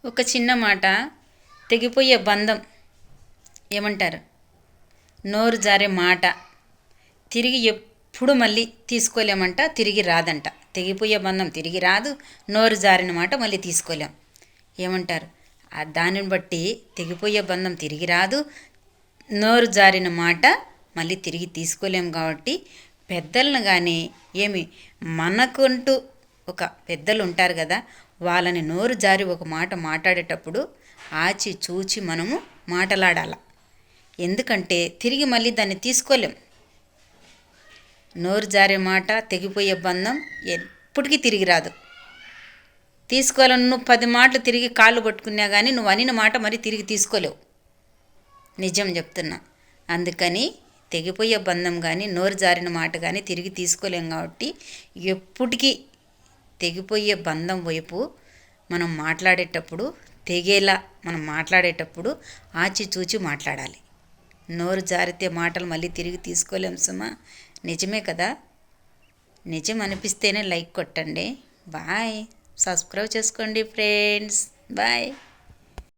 ఒక చిన్న మాట తెగిపోయే బంధం ఏమంటారు? నోరు జారే మాట తిరిగి ఎప్పుడు మళ్ళీ తీసుకోలేమంట, తిరిగి రాదంట. తెగిపోయే బంధం తిరిగి రాదు, నోరు జారిన మాట మళ్ళీ తీసుకోలేం. ఏమంటారు? దానిని బట్టి తెగిపోయే బంధం తిరిగి రాదు, నోరు జారిన మాట మళ్ళీ తిరిగి తీసుకోలేం. కాబట్టి పెద్దలను కానీ మనకంటూ ఒక పెద్దలు ఉంటారు కదా, వాళ్ళని నోరు జారి ఒక మాట మాట్లాడేటప్పుడు ఆచి చూచి మనము మాట్లాడాల. ఎందుకంటే తిరిగి మళ్ళీ దాన్ని తీసుకోలేం. నోరు జారే మాట, తెగిపోయే బంధం ఎప్పటికీ తిరిగి రాదు. తీసుకోవాలని నువ్వు 10 మాటలు తిరిగి కాళ్ళు పట్టుకున్నా కానీ నువ్వు అనిన మాట మరి తిరిగి తీసుకోలేవు. నిజం చెప్తున్నా. అందుకని తెగిపోయే బంధం కానీ నోరు జారిన మాట కానీ తిరిగి తీసుకోలేం. కాబట్టి ఎప్పటికీ తెగిపోయే బంధం వైపు మనం మాట్లాడేటప్పుడు, తెగేలా మనం మాట్లాడేటప్పుడు ఆచి చూచి మాట్లాడాలి. నోరు జారితే మాటలు మళ్ళీ తిరిగి తీసుకోలేం సుమా. నిజమే కదా? నిజం అనిపిస్తేనే లైక్ కొట్టండి. బాయ్. సబ్స్క్రైబ్ చేసుకోండి ఫ్రెండ్స్. బాయ్.